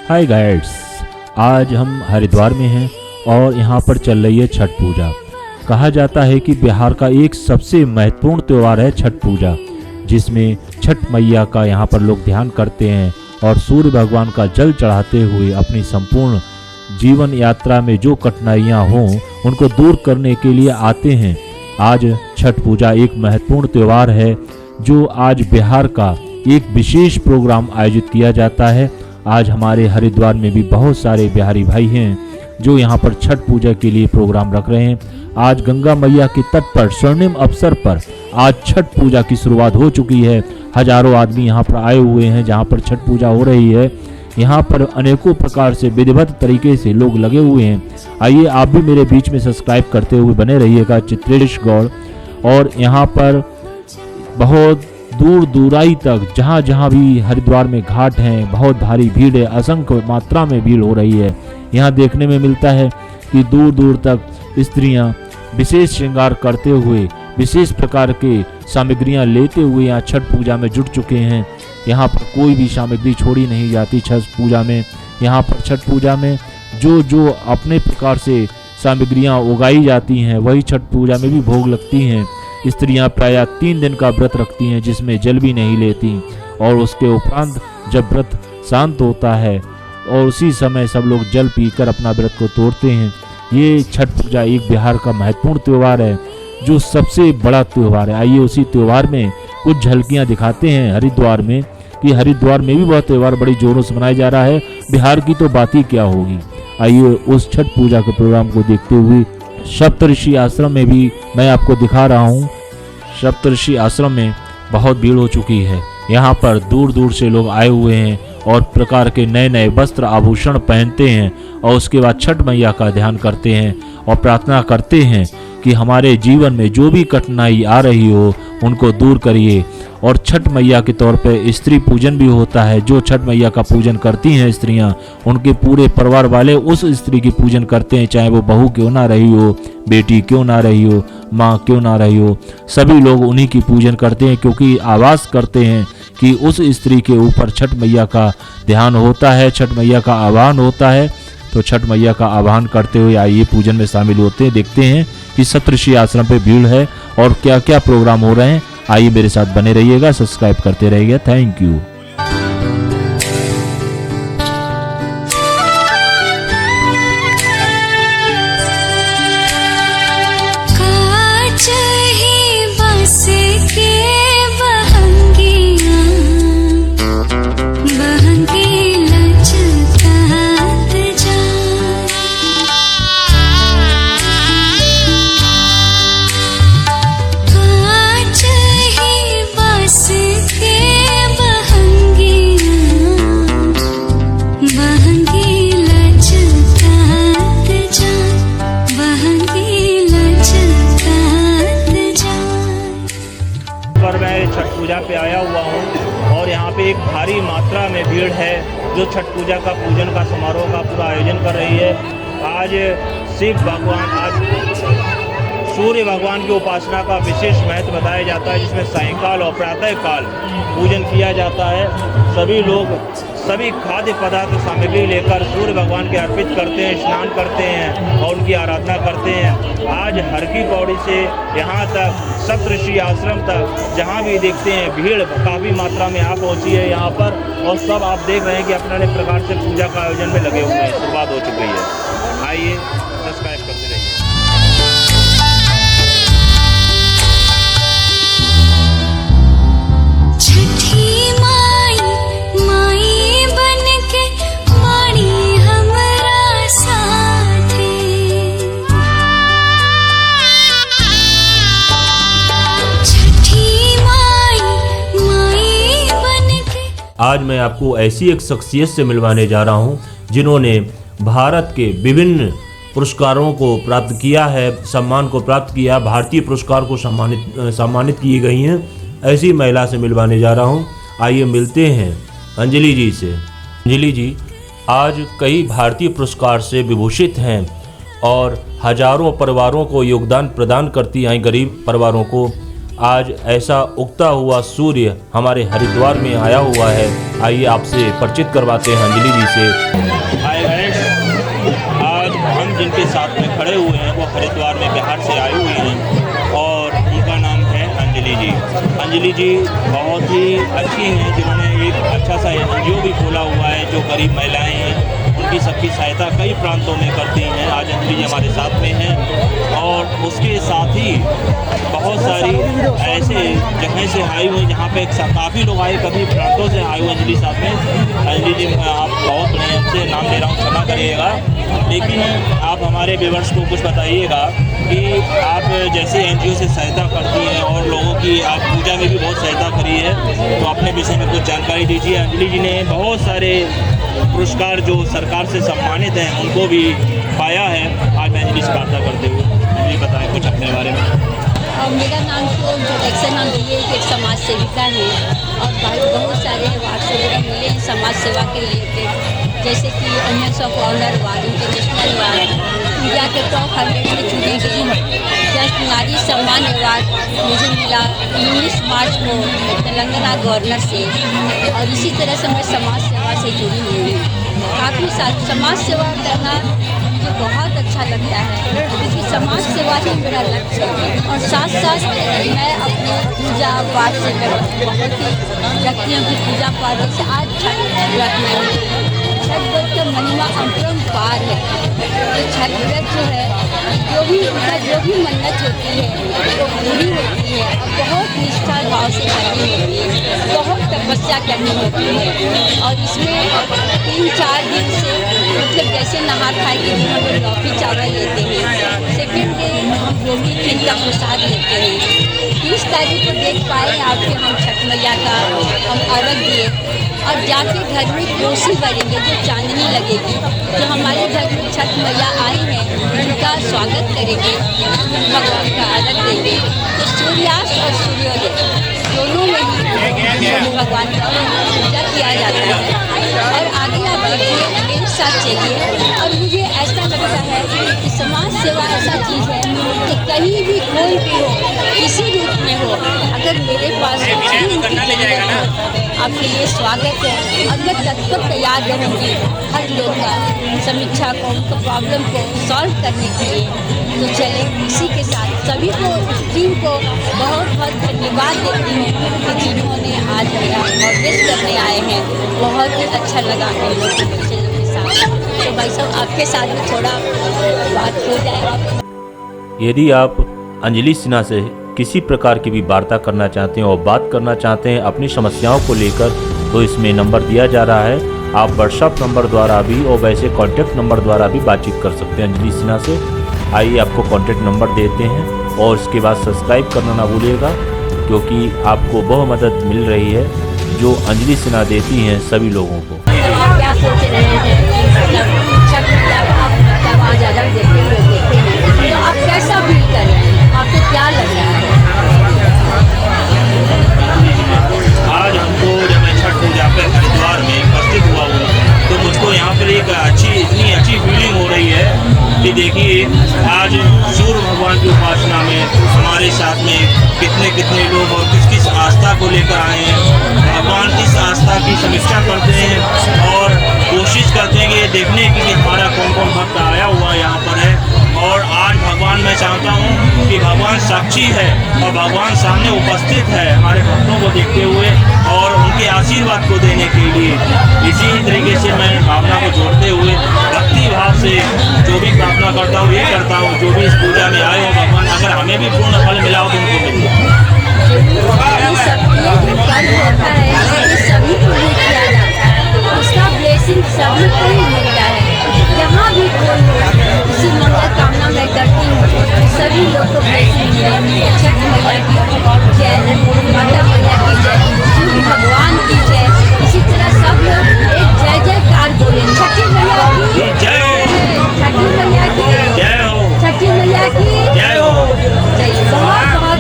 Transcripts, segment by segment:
हाय guides, आज हम हरिद्वार में हैं और यहाँ पर चल रही है छठ पूजा। कहा जाता है कि बिहार का एक सबसे महत्वपूर्ण त्यौहार है छठ पूजा, जिसमें छठ मैया का यहाँ पर लोग ध्यान करते हैं और सूर्य भगवान का जल चढ़ाते हुए अपनी संपूर्ण जीवन यात्रा में जो कठिनाइयाँ हों उनको दूर करने के लिए आते हैं। आज छठ पूजा एक महत्वपूर्ण त्यौहार है जो आज बिहार का एक विशेष प्रोग्राम आयोजित किया जाता है। आज हमारे हरिद्वार में भी बहुत सारे बिहारी भाई हैं जो यहाँ पर छठ पूजा के लिए प्रोग्राम रख रहे हैं। आज गंगा मैया के तट पर स्वर्णिम अवसर पर आज छठ पूजा की शुरुआत हो चुकी है। हजारों आदमी यहाँ पर आए हुए हैं जहाँ पर छठ पूजा हो रही है। यहाँ पर अनेकों प्रकार से विधिवत तरीके से लोग लगे हुए हैं। आइए आप भी मेरे बीच में सब्सक्राइब करते हुए बने रहिएगा चित्रेश गौड़। और यहाँ पर बहुत दूर दूराई तक जहाँ जहाँ भी हरिद्वार में घाट हैं बहुत भारी भीड़ है, असंख्य मात्रा में भीड़ हो रही है। यहाँ देखने में मिलता है कि दूर दूर तक स्त्रियाँ विशेष श्रृंगार करते हुए विशेष प्रकार के सामग्रियाँ लेते हुए यहाँ छठ पूजा में जुट चुके हैं। यहाँ पर कोई भी सामग्री छोड़ी नहीं जाती छठ पूजा में। यहाँ पर छठ पूजा में जो जो अपने प्रकार से सामग्रियाँ उगाई जाती हैं वही छठ पूजा में भी भोग लगती हैं। स्त्रियां प्रायः 3 दिन का व्रत रखती हैं जिसमें जल भी नहीं लेती और उसके उपरांत जब व्रत शांत होता है और उसी समय सब लोग जल पीकर अपना व्रत को तोड़ते हैं। ये छठ पूजा एक बिहार का महत्वपूर्ण त्यौहार है जो सबसे बड़ा त्यौहार है। आइए उसी त्यौहार में कुछ झलकियां दिखाते हैं हरिद्वार में कि हरिद्वार में भी वह त्यौहार बड़ी जोरों से मनाया जा रहा है। बिहार की तो बात ही क्या होगी। आइए उस छठ पूजा के प्रोग्राम को देखते हुए सप्तऋषि आश्रम में भी मैं आपको दिखा रहा हूँ। सप्तऋषि आश्रम में बहुत भीड़ हो चुकी है। यहाँ पर दूर दूर से लोग आए हुए हैं और प्रकार के नए नए वस्त्र आभूषण पहनते हैं और उसके बाद छठ मैया का ध्यान करते हैं और प्रार्थना करते हैं कि हमारे जीवन में जो भी कठिनाई आ रही हो उनको दूर करिए। और छठ मैया के तौर पे स्त्री पूजन भी होता है। जो छठ मैया का पूजन करती हैं स्त्रियां, उनके पूरे परिवार वाले उस स्त्री की पूजन करते हैं, चाहे वो बहू क्यों ना रही हो, बेटी क्यों ना रही हो, माँ क्यों ना रही हो, सभी लोग उन्हीं की पूजन करते हैं क्योंकि आवाज़ करते हैं कि उस स्त्री के ऊपर छठ मैया का ध्यान होता है, छठ मैया का आह्वान होता है। तो छठ मैया का आह्वान करते हुए आइए पूजन में शामिल होते हैं। देखते हैं कि सप्तऋषि आश्रम पे भीड़ है और क्या क्या प्रोग्राम हो रहे हैं। आइए मेरे साथ बने रहिएगा, सब्सक्राइब करते रहिएगा। Thank you. छठ पूजा पे आया हुआ हूँ और यहाँ पे एक भारी मात्रा में भीड़ है जो छठ पूजा का पूजन का समारोह का पूरा आयोजन कर रही है। आज शिव भगवान, आज सूर्य भगवान की उपासना का विशेष महत्व बताया जाता है जिसमें सायंकाल और प्रातःकाल पूजन किया जाता है। सभी लोग सभी खाद्य पदार्थ सामग्री लेकर सूर्य भगवान के अर्पित करते हैं, स्नान करते हैं और उनकी आराधना करते हैं। आज हर की पौड़ी से यहाँ तक सप्तऋषि आश्रम तक जहाँ भी देखते हैं भीड़ काफ़ी मात्रा में यहाँ पहुँची है यहाँ पर, और सब आप देख रहे हैं कि अपने अपने प्रकार से पूजा का आयोजन में लगे हुए हैं। शुरुआत हो चुकी है। आइए सब्सक्राइब करते रहिए। आज मैं आपको ऐसी एक शख्सियत से मिलवाने जा रहा हूं जिन्होंने भारत के विभिन्न पुरस्कारों को प्राप्त किया है, सम्मान को प्राप्त किया, भारतीय पुरस्कार को सम्मानित की गई हैं। ऐसी महिला से मिलवाने जा रहा हूं। आइए मिलते हैं अंजलि जी से। अंजलि जी आज कई भारतीय पुरस्कार से विभूषित हैं और हजारों परिवारों को योगदान प्रदान करती हैं, गरीब परिवारों को। आज ऐसा उगता हुआ सूर्य हमारे हरिद्वार में आया हुआ है। आइए आपसे परिचित करवाते हैं अंजलि जी से। हाय गाइस, आज हम जिनके साथ में खड़े हुए हैं वो हरिद्वार में बिहार से आए हुए हैं और उनका नाम है अंजलि जी। अंजलि जी बहुत ही अच्छी हैं, जिन्होंने एक अच्छा सा NGO भी खोला हुआ है जो गरीब महिलाएं हैं उनकी सबकी सहायता कई प्रांतों में करती हैं। आज अंजलि जी हमारे साथ में हैं और उसके साथ ही बहुत सारी ऐसे जगह से आई हुई जहाँ पे काफ़ी लोग आए, कभी प्रांतों से आए हुए अंजलि साथ में। अंजलि जी आप बहुत बड़े हमसे नाम ले रहा हूँ, क्षमा करिएगा, लेकिन आप हमारे व्यूअर्स को कुछ बताइएगा कि आप जैसे NGO से सहायता करती हैं और लोगों की आप पूजा में भी बहुत सहायता करी है, तो अपने विषय में कुछ जानकारी दीजिए। अंजलि जी ने बहुत सारे पुरस्कार जो सरकार से सम्मानित हैं उनको भी पाया है। आज मैं अंजलि से वार्ता करते हुए अंजलि बताएं कुछ अपने बारे में। मेरा नाम तो इंट्रोडक्शन नाम दिए एक समाज सेविका है और बहुत सारे अवार्ड वगैरह मिले हैं समाज सेवा के रिलेटेड, जैसे कि women's of honour award, international award, India के टॉप 100 में चुनी गई। जस्ट नारी सम्मान अवार्ड मुझे मिला 19 मार्च को तेलंगाना गवर्नर से, और इसी तरह से मैं समाज सेवा से जुड़ी हुई हूँ। काफ़ी समाज सेवा करना मुझे बहुत अच्छा लगता है, क्योंकि समाज सेवा ही मेरा लक्ष्य है। और साथ साथ मैं अपने पूजा पाठ से बहुत ही रखती हूँ कि पूजा पाठ जैसे आज छठ व्रत में छठ व्रत का महिमा अपरंपार है। तो छठ व्रत जो है जो भी मन्नत होती है वो पूरी होती है और बहुत निष्ठा भाव से करनी होती है, बहुत तपस्या करनी होती है। और इसमें 3-4 दिन से मतलब जैसे नहा खाए के दिन हम लौकी चावल लेते हैं, सेकेंड डे हम गोभी खीर का प्रसाद लेते हैं। 30 तारीख को देख पाए आपके हम छठ मैया का हम अर्घ दिए और जाके घर में कोसी भरेंगे, जो चांदनी लगेगी, जो हमारे घर में छठ मैया आई हैं उनका स्वागत करेंगे, भगवान का अर्घ देंगे। तो सूर्यास्त और सूर्योदय दोनों में ही भगवान का पूजा किया जाता है। और आगे आप देखिए मेरे साथ चलिए। और मुझे ऐसा लगता है कि समाज सेवा ऐसा चीज़ है कि कहीं भी कोई भी हो, किसी रूप में हो, अगर मेरे पास आपके लिए स्वागत है और मैं तत्पर तैयार रहूँगी हर लोग का समीक्षा को, उनका प्रॉब्लम को सॉल्व करने के लिए। तो चले इसी के साथ सभी को इस टीम को बहुत बहुत धन्यवाद देती हूँ कि जिन्होंने आज मेरा ऑर्गेनाइज करने आए हैं। बहुत ही अच्छा लगा इन लोगों के साथ। तो भाई साहब आपके साथ भी थोड़ा बात हो जाए। यदि आप अंजलि सिन्हा से किसी प्रकार की भी वार्ता करना चाहते हैं और बात करना चाहते हैं अपनी समस्याओं को लेकर, तो इसमें नंबर दिया जा रहा है। आप व्हाट्सएप नंबर द्वारा भी और वैसे कॉन्टैक्ट नंबर द्वारा भी बातचीत कर सकते हैं अंजलि सिन्हा से। आइए आपको कॉन्टैक्ट नंबर देते हैं और उसके बाद सब्सक्राइब करना ना भूलिएगा, क्योंकि आपको वह मदद मिल रही है जो अंजलि सिन्हा देती हैं सभी लोगों को। क्या सोच रहे हैं छठ पूजा आप आज अलग देखते हैं, तो आप कैसा फील कर रहे हैं, आपको क्या लग रहा है? आज हमको जब मैं छठ पूजा पे हरिद्वार में उपस्थित हुआ हूँ तो मुझको यहाँ पर एक इतनी अच्छी फीलिंग हो रही है कि देखिए आज सूर्य भगवान की उपासना में हमारे साथ में कितने लोग और किस आस्था को लेकर आए हैं। भगवान इस आस्था की समीक्षा करते हैं और कोशिश करते हैं कि देखने की कि हमारा कौन कौन भक्त आया हुआ यहाँ पर है। और आज भगवान मैं चाहता हूँ कि भगवान साक्षी है और भगवान सामने उपस्थित है हमारे भक्तों को देखते हुए और उनके आशीर्वाद को देने के लिए। इसी तरीके से मैं भावना को जोड़ते हुए भक्ति भाव से जो भी प्रार्थना करता हूँ, ये करता हूँ, जो भी इस पूजा में आए हो भगवान अगर हमें भी पूर्ण फल मिला हो तो उनको मिल जाए। सभी को भी किया जाता है, उसका ब्लेसिंग सभी को ही मिलता है। जहाँ भी कोई किसी मंगल कामना मैं करती हूँ सभी लोग को ब्लेसिंग मिले। छठ मैया की जय, माता मैया की जय, सूर्य भगवान की जय। इसी तरह सब लोग एक जय जयकार बोले, छठी मैया की जय हो, छठी मैया की जय हो, छठी मैया की जय हो। बहुत बहुत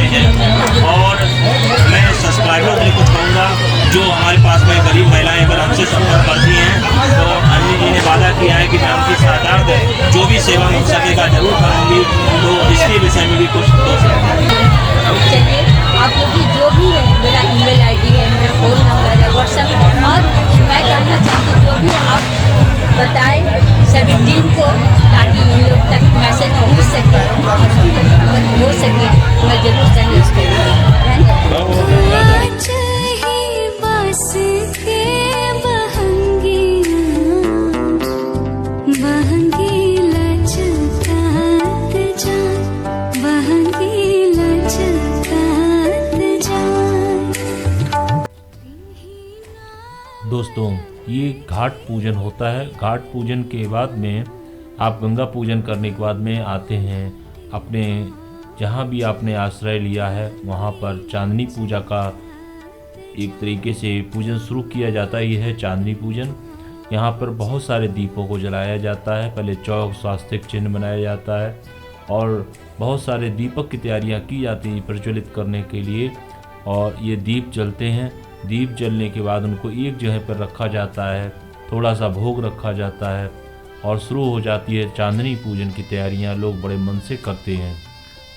जाए। और मैं सब्सक्राइबर को कुछ कहूँगा, जो हमारे पास में गरीब महिलाएं अगर हमसे संपर्क करती हैं तो अनिल जी ने वादा किया है कि मैं उनकी साथ जो भी सेवा हो सकेगा जरूर करूँगी। तो इसके विषय में भी कुछ दो चलिए, आप लोग की जो भी है, मेरा ईमेल आईडी है, मेरा फ़ोन नंबर है, व्हाट्सएप है, और मैं कहना चाहती हूँ जो भी आप बताएं सभी टीम को, ताकि इन लोग तक मैसेज पहुँच सके और अगर हो सके मैं जरूर सहयोग करूँगी। दोस्तों, ये घाट पूजन होता है। घाट पूजन के बाद में आप गंगा पूजन करने के बाद में आते हैं अपने जहाँ भी आपने आश्रय लिया है वहाँ पर चांदनी पूजा का एक तरीके से पूजन शुरू किया जाता है। यह है चांदनी पूजन। यहाँ पर बहुत सारे दीपों को जलाया जाता है। पहले चौक स्वास्तिक चिन्ह बनाया जाता है और बहुत सारे दीपक की तैयारियाँ की जाती हैं प्रज्वलित करने के लिए। और ये दीप जलते हैं। दीप जलने के बाद उनको एक जगह पर रखा जाता है, थोड़ा सा भोग रखा जाता है और शुरू हो जाती है चांदनी पूजन की तैयारियां। लोग बड़े मन से करते हैं।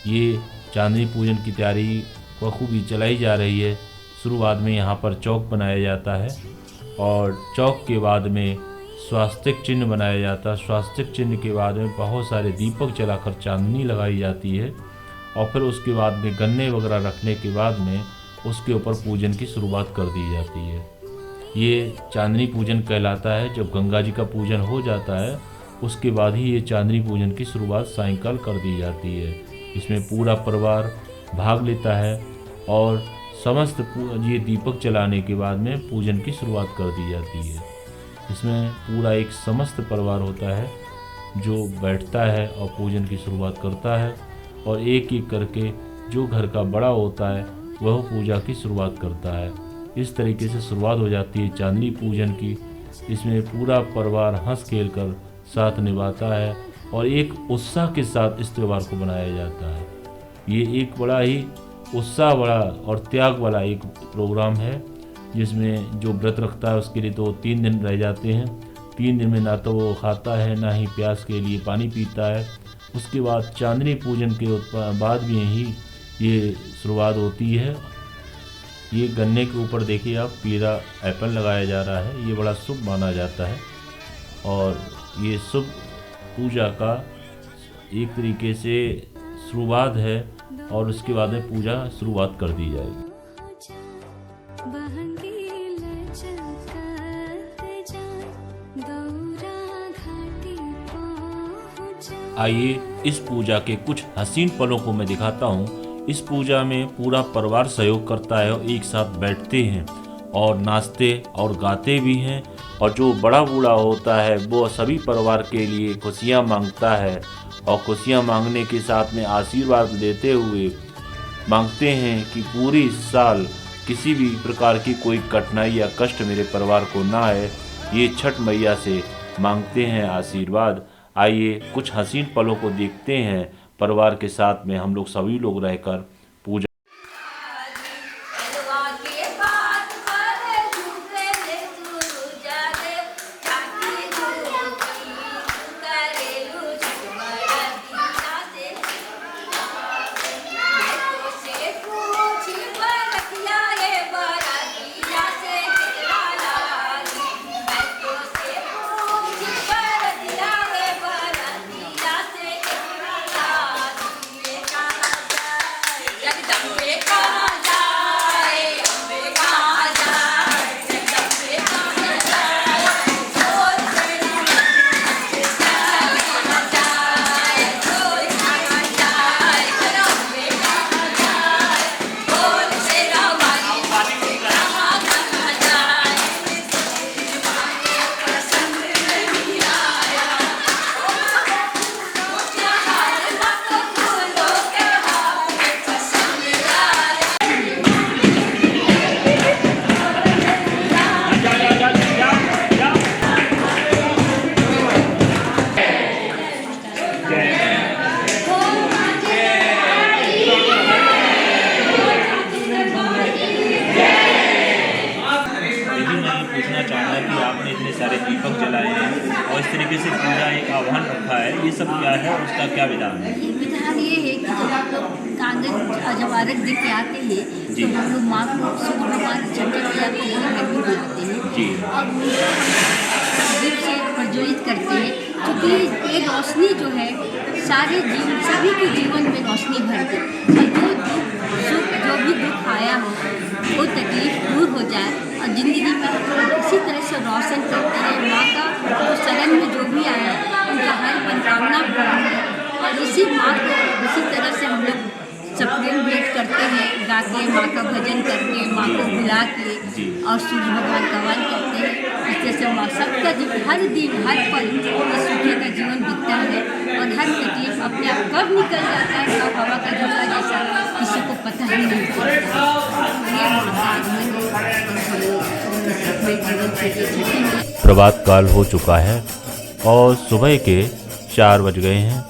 ये चांदनी पूजन की तैयारी बखूबी चलाई जा रही है। शुरुआत में यहाँ पर चौक बनाया जाता है और चौक के बाद में स्वास्तिक चिन्ह बनाया जाता है। स्वास्तिक चिन्ह के बाद में बहुत सारे दीपक जलाकर चांदनी लगाई जाती है और फिर उसके बाद में गन्ने वगैरह रखने के बाद में उसके ऊपर पूजन की शुरुआत कर दी जाती है। ये चांदनी पूजन कहलाता है। जब गंगा जी का पूजन हो जाता है उसके बाद ही ये चांदनी पूजन की शुरुआत सायंकाल कर दी जाती है। इसमें पूरा परिवार भाग लेता है और समस्त ये दीपक जलाने के बाद में पूजन की शुरुआत कर दी जाती है। इसमें पूरा एक समस्त परिवार होता है जो बैठता है और पूजन की शुरुआत करता है और एक एक करके जो घर का बड़ा होता है वह पूजा की शुरुआत करता है। इस तरीके से शुरुआत हो जाती है चांदनी पूजन की। इसमें पूरा परिवार हंस खेल कर साथ निभाता है और एक उत्साह के साथ इस त्यौहार को मनाया जाता है। ये एक बड़ा ही उत्साह वाला और त्याग वाला एक प्रोग्राम है जिसमें जो व्रत रखता है उसके लिए तो 3 दिन रह जाते हैं। 3 दिन में ना तो वो खाता है ना ही प्यास के लिए पानी पीता है। उसके बाद चांदनी पूजन के बाद भी ही ये शुरुआत होती है। ये गन्ने के ऊपर देखिए आप पीला एप्पल लगाया जा रहा है। ये बड़ा शुभ माना जाता है और ये शुभ पूजा का एक तरीके से शुरुआत है और उसके बाद में पूजा शुरुआत कर दी जाएगी। आइए इस पूजा के कुछ हसीन पलों को मैं दिखाता हूँ। इस पूजा में पूरा परिवार सहयोग करता है और एक साथ बैठते हैं और नाचते और गाते भी हैं। और जो बड़ा बूढ़ा होता है वो सभी परिवार के लिए खुशियाँ मांगता है और खुशियाँ मांगने के साथ में आशीर्वाद देते हुए मांगते हैं कि पूरी साल किसी भी प्रकार की कोई कठिनाई या कष्ट मेरे परिवार को ना आए। ये छठ मैया से मांगते हैं आशीर्वाद। आइए कुछ हसीन पलों को देखते हैं। परिवार के साथ में हम लोग सभी लोग रहकर पूजा ये सब क्या है और उसका क्या विधान है? विधान ये है कि जब हम लोग कागज जब अर्घ दे के आते हैं जी। तो हम लोग माँ को सूर्य भगवान छठी मैया को घर में बुलाते हैं जी। और उनको दीप से प्रज्वलित करते हैं, क्योंकि ये रोशनी जो है सारे सभी के जीवन में रोशनी भर दे और जो भी दुख आया हो वो तकलीफ दूर हो जाए और ज़िंदगी में इसी तरह से रोशन करते रहे। माँ का तो शरण में जो भी आया उनका हर मनोकामना पूर्ण है और इसी माँ को इसी तरह से हम लोग सब प्रेम भेंट करते हैं, गा के माँ का भजन करके माँ को बुला के और सूर्य भगवान का वन करते हैं। इस तरह से माँ सबका हर दिन हर पल इस सुखी का जीवन बीतता है और हर तकलीफ अपने आप कब निकल जाता है कब हवा का झोंका जैसा किसी को पता ही नहीं चलता। ये माँ का आगमन है और हम जीवन से छठी में प्रभात काल हो चुका है और सुबह के 4 बज गए हैं।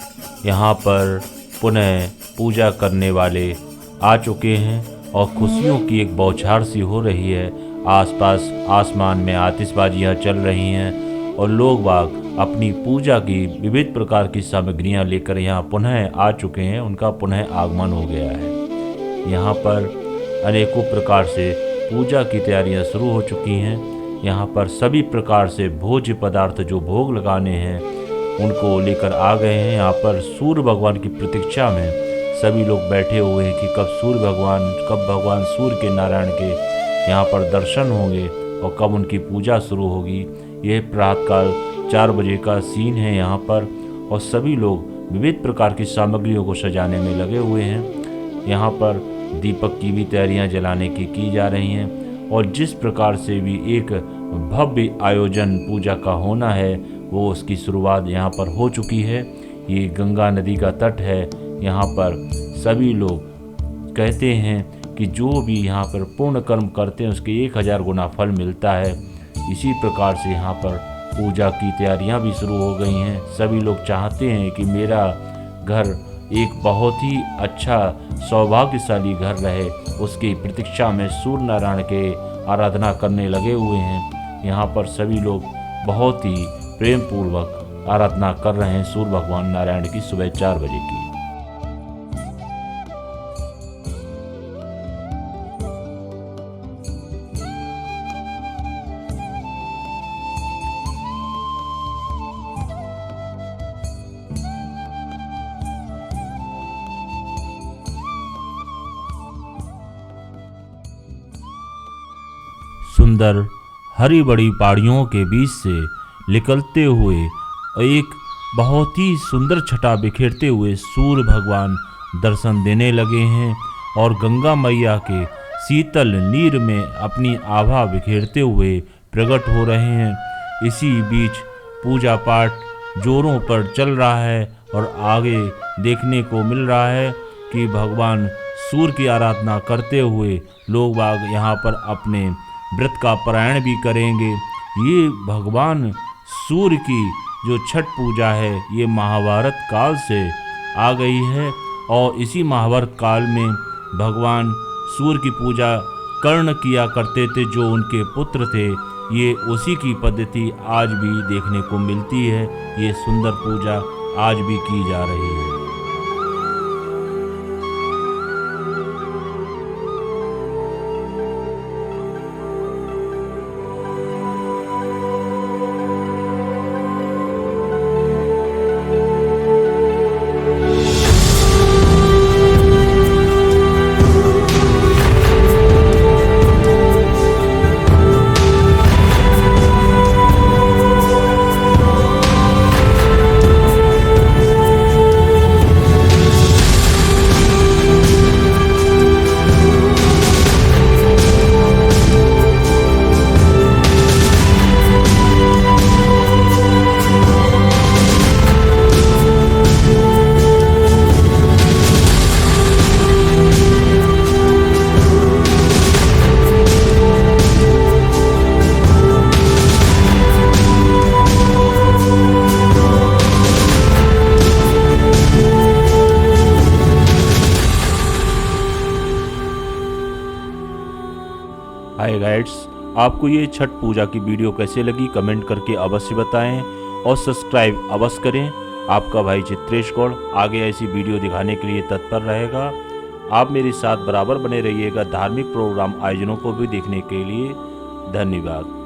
यहाँ पर पुनः पूजा करने वाले आ चुके हैं और खुशियों की एक बौछार सी हो रही है। आसपास आसमान में आतिशबाजियाँ चल रही हैं और लोग बाग अपनी पूजा की विविध प्रकार की सामग्रियाँ लेकर यहाँ पुनः आ चुके हैं। उनका पुनः आगमन हो गया है। यहाँ पर अनेकों प्रकार से पूजा की तैयारियाँ शुरू हो चुकी हैं। यहाँ पर सभी प्रकार से भोज्य पदार्थ जो भोग लगाने हैं उनको लेकर आ गए हैं। यहाँ पर सूर्य भगवान की प्रतीक्षा में सभी लोग बैठे हुए हैं कि कब भगवान सूर्य के नारायण के यहाँ पर दर्शन होंगे और कब उनकी पूजा शुरू होगी। यह प्रातःकाल 4 बजे का सीन है यहाँ पर और सभी लोग विविध प्रकार की सामग्रियों को सजाने में लगे हुए हैं। यहाँ पर दीपक की भी तैयारियाँ जलाने की जा रही हैं और जिस प्रकार से भी एक भव्य आयोजन पूजा का होना है वो उसकी शुरुआत यहाँ पर हो चुकी है। ये गंगा नदी का तट है। यहाँ पर सभी लोग कहते हैं कि जो भी यहाँ पर पूर्ण कर्म करते हैं उसके 1000 गुना फल मिलता है। इसी प्रकार से यहाँ पर पूजा की तैयारियाँ भी शुरू हो गई हैं। सभी लोग चाहते हैं कि मेरा घर एक बहुत ही अच्छा सौभाग्यशाली घर रहे, उसकी प्रतीक्षा में सूर्य नारायण के आराधना करने लगे हुए हैं। यहाँ पर सभी लोग बहुत ही प्रेम पूर्वक आराधना कर रहे हैं सूर्य भगवान नारायण की सुबह 4 बजे की। सुंदर हरी बड़ी पहाड़ियों के बीच से निकलते हुए एक बहुत ही सुंदर छटा बिखेरते हुए सूर्य भगवान दर्शन देने लगे हैं और गंगा मैया के शीतल नीर में अपनी आभा बिखेरते हुए प्रकट हो रहे हैं। इसी बीच पूजा पाठ जोरों पर चल रहा है और आगे देखने को मिल रहा है कि भगवान सूर्य की आराधना करते हुए लोग बाग यहाँ पर अपने व्रत का पारायण भी करेंगे। ये भगवान सूर्य की जो छठ पूजा है ये महाभारत काल से आ गई है और इसी महाभारत काल में भगवान सूर्य की पूजा कर्ण किया करते थे जो उनके पुत्र थे। ये उसी की पद्धति आज भी देखने को मिलती है। ये सुंदर पूजा आज भी की जा रही है। हाय गाइड्स, आपको ये छठ पूजा की वीडियो कैसे लगी कमेंट करके अवश्य बताएं और सब्सक्राइब अवश्य करें। आपका भाई चित्रेश गौड़ आगे ऐसी वीडियो दिखाने के लिए तत्पर रहेगा। आप मेरे साथ बराबर बने रहिएगा धार्मिक प्रोग्राम आयोजनों को भी देखने के लिए। धन्यवाद।